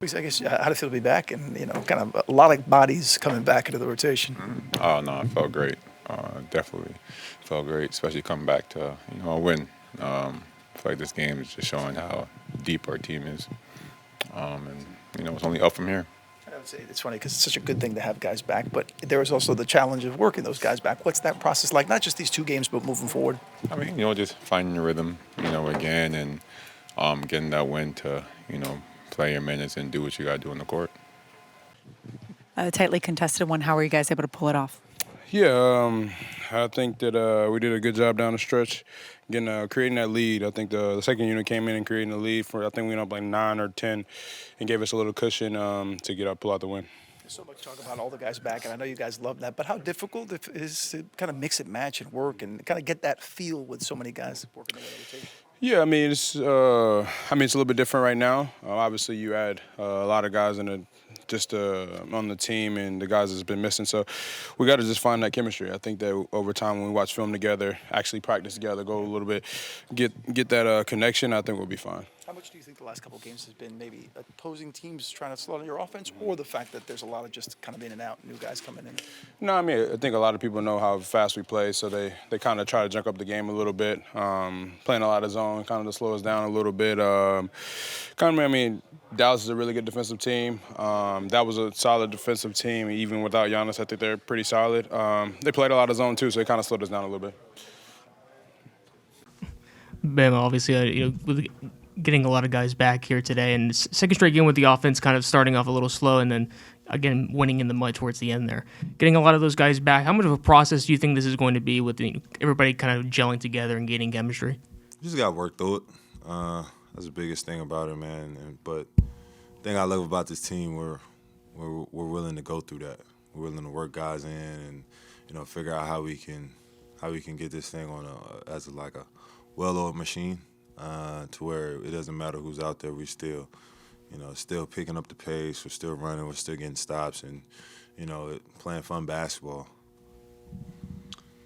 I guess how did it feel to be back and, kind of a lot of bodies coming back into the rotation? Oh, no, it felt great. Definitely felt great, especially coming back to, a win. I feel like this game is just showing how deep our team is. And, it's only up from here. I would say it's funny because it's such a good thing to have guys back, but there was also the challenge of working those guys back. What's that process like? Not just these two games, but moving forward. I mean, just finding your rhythm, again, and getting that win to, play your minutes and do what you got to do on the court. A tightly contested one. How were you guys able to pull it off? Yeah, I think that we did a good job down the stretch, creating that lead. I think the second unit came in and creating the lead for, I think we went up like 9 or 10 and gave us a little cushion to pull out the win. There's so much talk about all the guys back, and I know you guys love that, but how difficult it is to kind of mix and match and work and kind of get that feel with so many guys working the rotation? Yeah, I mean it's a little bit different right now. Obviously, you add a lot of guys on the team, and the guys that's been missing. So we got to just find that chemistry. I think that over time, when we watch film together, actually practice together, go a little bit, get that connection, I think we'll be fine. How much do you think the last couple of games has been maybe opposing teams trying to slow down your offense, or the fact that there's a lot of just kind of in and out, new guys coming in? No, I mean, I think a lot of people know how fast we play, so they kind of try to junk up the game a little bit, playing a lot of zone, kind of to slow us down a little bit. Dallas is a really good defensive team. That was a solid defensive team. Even without Giannis, I think they're pretty solid. They played a lot of zone, too, so it kind of slowed us down a little bit. Bam, obviously, with getting a lot of guys back here today, and second straight game with the offense kind of starting off a little slow and then, again, winning in the mud towards the end there. Getting a lot of those guys back, how much of a process do you think this is going to be with everybody kind of gelling together and gaining chemistry? You just got to work through it. That's the biggest thing about it, man. But the thing I love about this team, we're willing to go through that. We're willing to work guys in and figure out how we can get this thing on as a well-oiled machine, to where it doesn't matter who's out there. We still picking up the pace. We're still running. We're still getting stops, and playing fun basketball.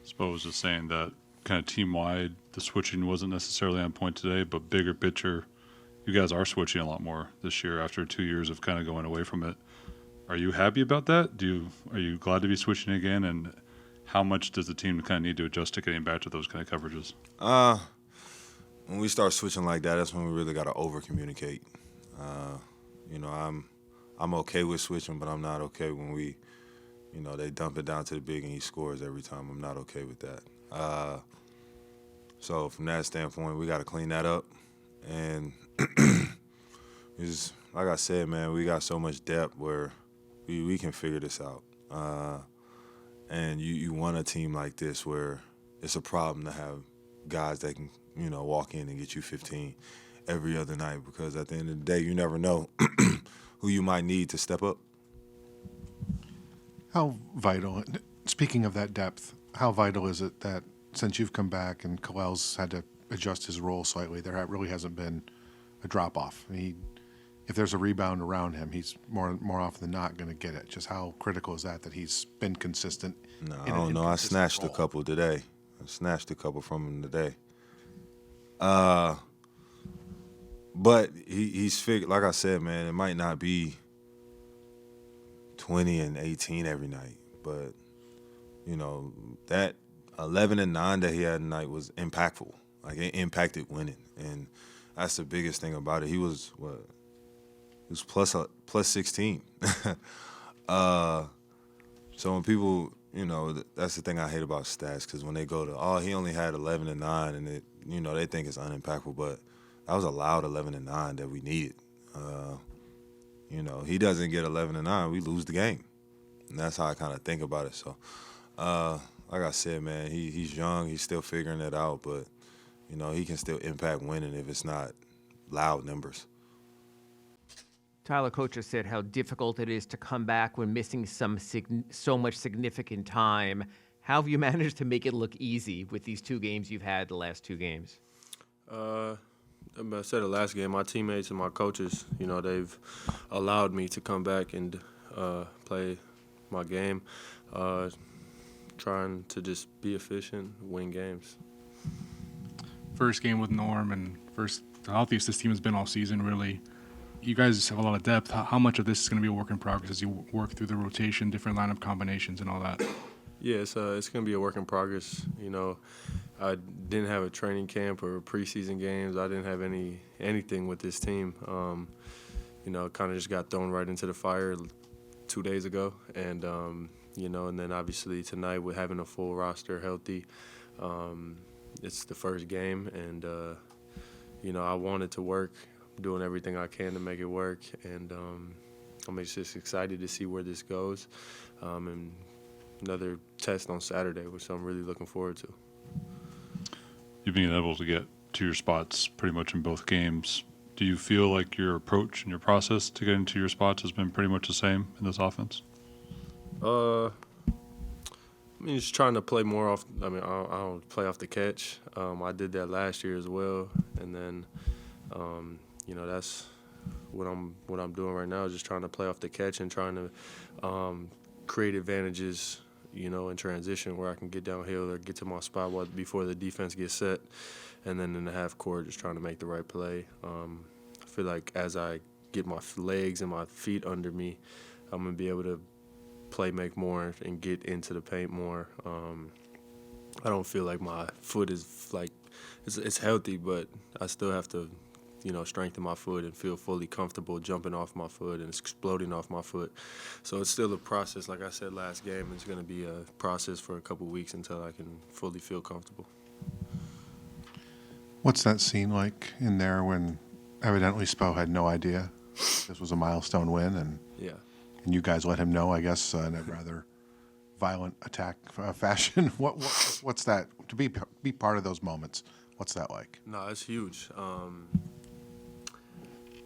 Spo was just saying that kind of team-wide, the switching wasn't necessarily on point today, but bigger picture, you guys are switching a lot more this year after 2 years of kind of going away from it. Are you happy about that? Are you glad to be switching again? And how much does the team kind of need to adjust to getting back to those kind of coverages? When we start switching like that, that's when we really got to over-communicate. I'm okay with switching, but I'm not okay when we, they dump it down to the big and he scores every time. I'm not okay with that. So from that standpoint, we got to clean that up. And like I said, man, we got so much depth where we can figure this out. And you want a team like this where it's a problem to have guys that can, walk in and get you 15 every other night, because at the end of the day, you never know who you might need to step up. How vital, speaking of that depth, how vital is it that since you've come back and Kalel's had to adjust his role slightly, there really hasn't been a drop-off? If there's a rebound around him, he's more often than not going to get it. Just how critical is that he's been consistent? No, I don't know. I snatched a couple today. From him today. But he's figured, like I said, man, it might not be 20 and 18 every night, but, that 11 and 9 that he had tonight was impactful. Like, it impacted winning, and that's the biggest thing about it. He was, He was plus 16. So when people, that's the thing I hate about stats, because when they go to, he only had 11 and 9, and they think it's unimpactful, but that was a loud 11 and 9 that we needed. He doesn't get 11 and 9, we lose the game, and that's how I kind of think about it. So, like I said, man, he's young, he's still figuring it out, but he can still impact winning if it's not loud numbers. Tyler, coach has said how difficult it is to come back when missing so much significant time. How have you managed to make it look easy with these 2 games you've had, the last 2 games? I said the last game, my teammates and my coaches, they've allowed me to come back and play my game, trying to just be efficient, win games. First game with Norm, and the healthiest this team has been all season, really. you guys have a lot of depth. How much of this is going to be a work in progress as you work through the rotation, different lineup combinations, and all that? Yeah, it's going to be a work in progress. You know, I didn't have a training camp or preseason games. I didn't have anything with this team. You know, kind of just got thrown right into the fire 2 days ago. And, you know, and then obviously tonight with having a full roster healthy, it's the first game. And, you know, I want it to work, doing everything I can to make it work. And I'm just excited to see where this goes. And another test on Saturday, which I'm really looking forward to. You've been able to get to your spots pretty much in both games. Do you feel like your approach and your process to getting to your spots has been pretty much the same in this offense? I mean, just trying to play more off. I mean, I don't play off the catch. I did that last year as well, and then, you know, that's what I'm doing right now. Is just trying to play off the catch and trying to create advantages, you know, in transition where I can get downhill or get to my spot before the defense gets set, and then in the half court, just trying to make the right play. I feel like as I get my legs and my feet under me, I'm gonna be able to make more and get into the paint more. I don't feel like my foot is like it's healthy, but I still have to, you know, strengthen my foot and feel fully comfortable jumping off my foot and exploding off my foot. So it's still a process. Like I said last game, it's going to be a process for a couple weeks until I can fully feel comfortable. What's that scene like in there when evidently Spo had no idea this was a milestone win, and Yeah. and you guys let him know, I guess, in a rather violent attack fashion? What's that, to be part of those moments? What's that like? No, it's huge.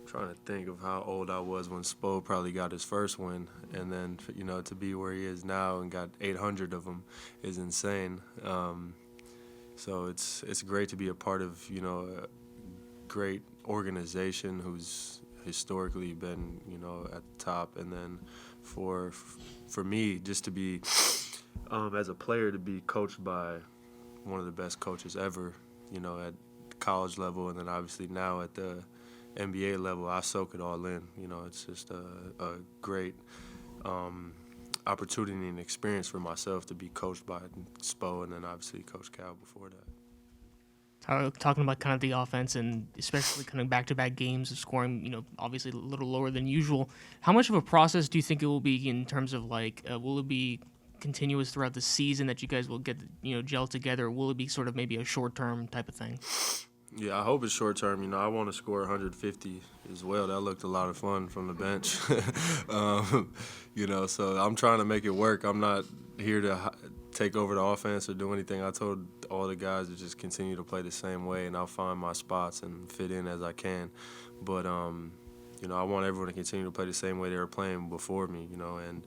Trying to think of how old I was when Spo probably got his first win, and then, you know, to be where he is now and got 800 of them is insane. So it's great to be a part of, you know, a great organization who's historically been, you know, at the top, and then for me just to be as a player to be coached by one of the best coaches ever, you know, at college level, and then obviously now at the NBA level, I soak it all in. You know, it's just a great opportunity and experience for myself to be coached by Spo, and then obviously Coach Cal before that. Talking about kind of the offense and especially kind of back-to-back games of scoring, you know, obviously a little lower than usual. How much of a process do you think it will be in terms of like, will it be continuous throughout the season that you guys will get, you know, gel together? Or will it be sort of maybe a short-term type of thing? Yeah, I hope it's short term. You know, I want to score 150 as well. That looked a lot of fun from the bench. You know, so I'm trying to make it work. I'm not here to take over the offense or do anything. I told all the guys to just continue to play the same way, and I'll find my spots and fit in as I can. But, you know, I want everyone to continue to play the same way they were playing before me, you know, and,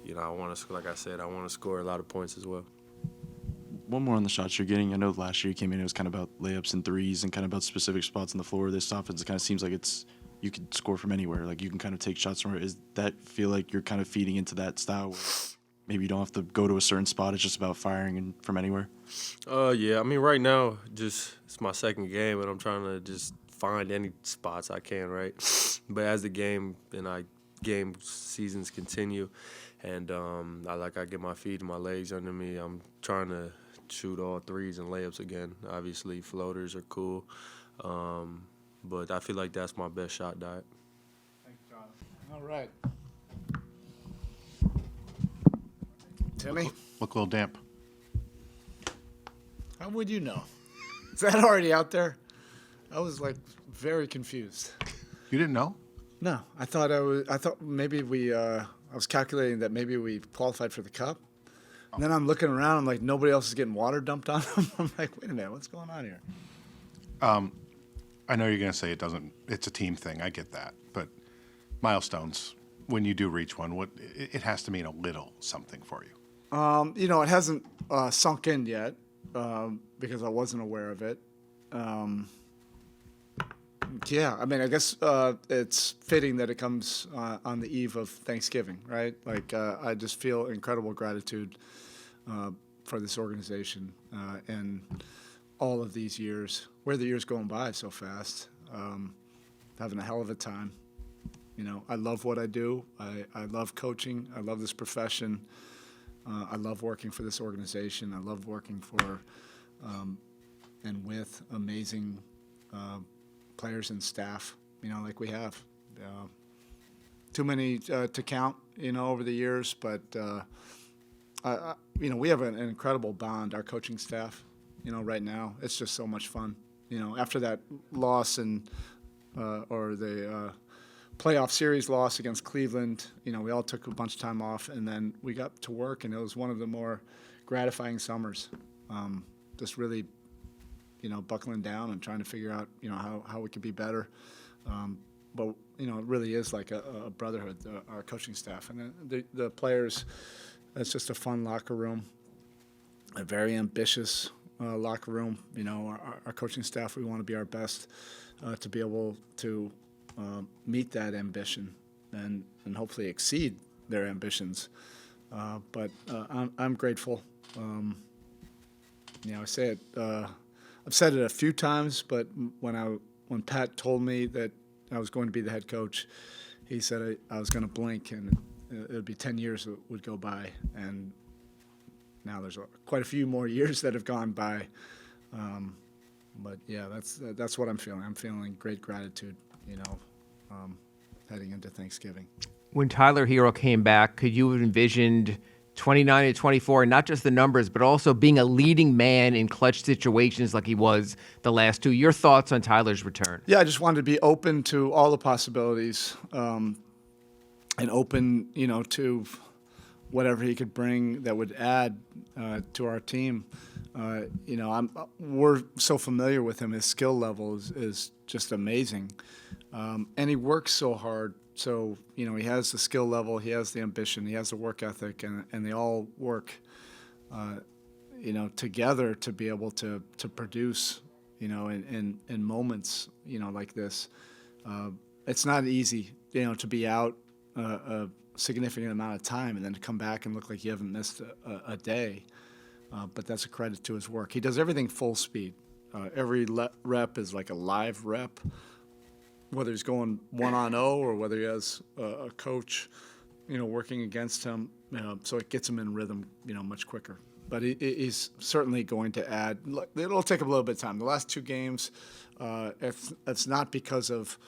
you know, I want to, like I said, I want to score a lot of points as well. One more on the shots you're getting. I know last year you came in, it was kind of about layups and threes and kind of about specific spots on the floor. This offense, it kind of seems like you could score from anywhere. Like you can kind of take shots from it. Is that feel like you're kind of feeding into that style where maybe you don't have to go to a certain spot, it's just about firing from anywhere? Yeah, I mean, right now, it's my second game, and I'm trying to just find any spots I can, right? But as the game seasons continue, and I get my feet and my legs under me, I'm trying to shoot all threes and layups again. Obviously, floaters are cool, but I feel like that's my best shot diet. Thanks, Jonathan. All right. Timmy? Look a little damp. How would you know? Is that already out there? I was like very confused. You didn't know? No, I thought maybe I was calculating that maybe we qualified for the cup. And then I'm looking around, I'm like, nobody else is getting water dumped on them. I'm like, wait a minute, what's going on here? I know you're going to say it's a team thing. I get that. But milestones, when you do reach one, it has to mean a little something for you. You know, it hasn't sunk in yet because I wasn't aware of it. Yeah, I mean, I guess it's fitting that it comes on the eve of Thanksgiving, right? Like, I just feel incredible gratitude for this organization and all of these years. Where the years going by so fast, having a hell of a time, I love what I do. I love coaching. I love this profession. I love working for this organization. I love working for and with amazing players and staff, like we have. Too many to count, over the years, but we have an incredible bond, our coaching staff, right now. It's just so much fun. After that loss or the playoff series loss against Cleveland, we all took a bunch of time off, and then we got to work, and it was one of the more gratifying summers. Just really, buckling down and trying to figure out, how we could be better. But it really is like a brotherhood, our coaching staff. And the players, it's just a fun locker room, a very ambitious locker room. Our coaching staff, we want to be our best to be able to meet that ambition and hopefully exceed their ambitions. But I'm grateful. I say it. I've said it a few times, but when Pat told me that I was going to be the head coach, he said I was going to blink and it would be 10 years that would go by, and now there's quite a few more years that have gone by. But yeah, that's what I'm feeling. I'm feeling great gratitude, heading into Thanksgiving. When Tyler Herro came back, could you have envisioned 29 and 24, not just the numbers, but also being a leading man in clutch situations like he was the last two? Your thoughts on Tyler's return? Yeah, I just wanted to be open to all the possibilities, and open, to whatever he could bring that would add to our team. We're so familiar with him. His skill level is just amazing, and he works so hard. So, he has the skill level, he has the ambition, he has the work ethic, and they all work, together to be able to produce, in moments, like this. It's not easy, to be out a significant amount of time and then to come back and look like you haven't missed a day. But that's a credit to his work. He does everything full speed. Every rep is like a live rep, whether he's going 1-on-0 or whether he has a coach, working against him. So it gets him in rhythm, much quicker. But he's certainly going to add. It'll take a little bit of time. The last two games, it's not because of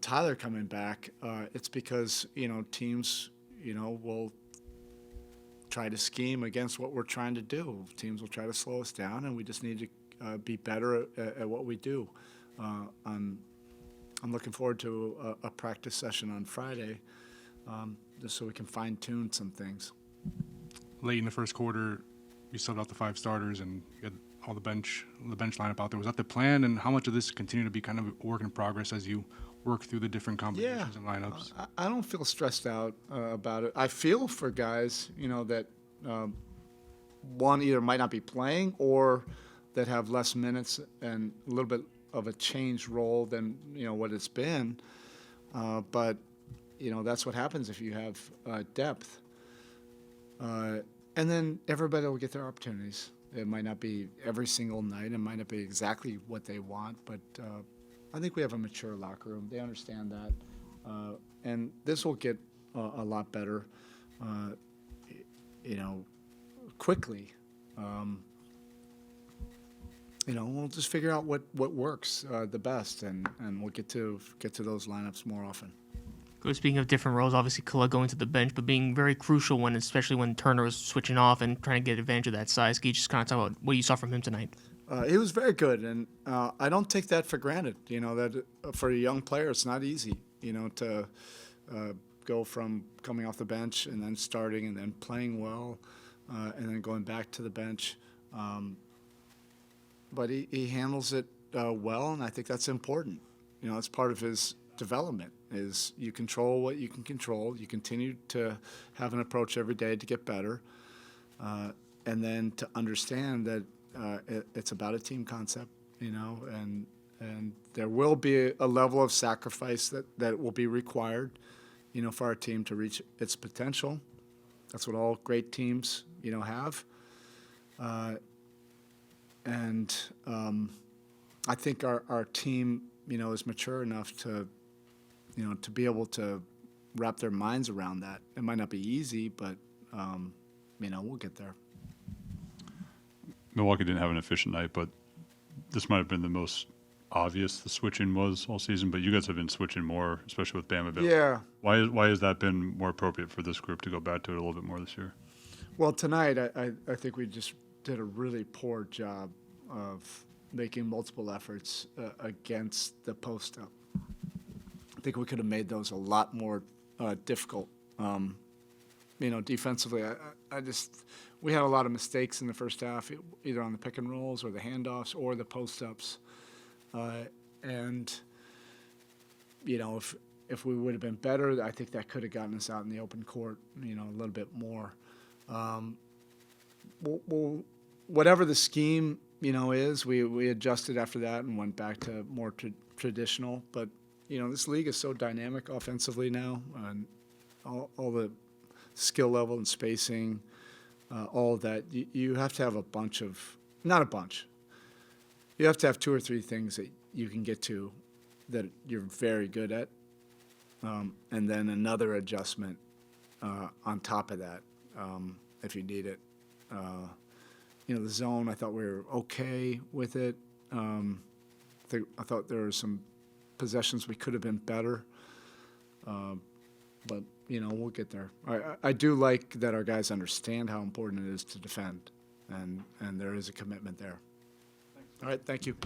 Tyler coming back. It's because, teams, will try to scheme against what we're trying to do. Teams will try to slow us down, and we just need to be better at what we do. I'm looking forward to a practice session on Friday, just so we can fine-tune some things. Late in the first quarter, you subbed out the 5 starters and you had all the bench lineup out there. Was that the plan, and how much of this continue to be kind of a work in progress as you work through the different combinations and lineups? I don't feel stressed out about it. I feel for guys, that one either might not be playing or that have less minutes and a little bit of a changed role than what it's been, but that's what happens if you have depth, and then everybody will get their opportunities. It might not be every single night, it might not be exactly what they want, but I think we have a mature locker room. They understand that, and this will get a lot better, quickly. We'll just figure out what works the best, and we'll get to those lineups more often. Speaking of different roles, obviously Kala going to the bench, but being very crucial especially when Turner was switching off and trying to get advantage of that size. Can you just kind of talk about what you saw from him tonight? He was very good, and I don't take that for granted. That for a young player, it's not easy. To go from coming off the bench and then starting and then playing well, and then going back to the bench. But he handles it well, and I think that's important. That's part of his development, is you control what you can control. You continue to have an approach every day to get better, and then to understand that it's about a team concept, and there will be a level of sacrifice that will be required, for our team to reach its potential. That's what all great teams, have. And I think our team, is mature enough to to be able to wrap their minds around that. It might not be easy, but we'll get there. Milwaukee didn't have an efficient night, but this might have been the most obvious the switching was all season. But you guys have been switching more, especially with Bam available. Yeah. Why has that been more appropriate for this group to go back to it a little bit more this year? Well, tonight I think we just did a really poor job of making multiple efforts against the post-up. I think we could have made those a lot more difficult. Defensively, we had a lot of mistakes in the first half, either on the pick and rolls or the handoffs or the post-ups. If we would have been better, I think that could have gotten us out in the open court, a little bit more. Whatever the scheme, is, we adjusted after that and went back to more traditional. But, this league is so dynamic offensively now, and all the skill level and spacing, all of that. You have to have you have to have 2 or 3 things that you can get to that you're very good at, and then another adjustment on top of that if you need it. The zone, I thought we were okay with it. I thought there were some possessions we could have been better, but we'll get there. I do like that our guys understand how important it is to defend, and there is a commitment there. All right, thank you.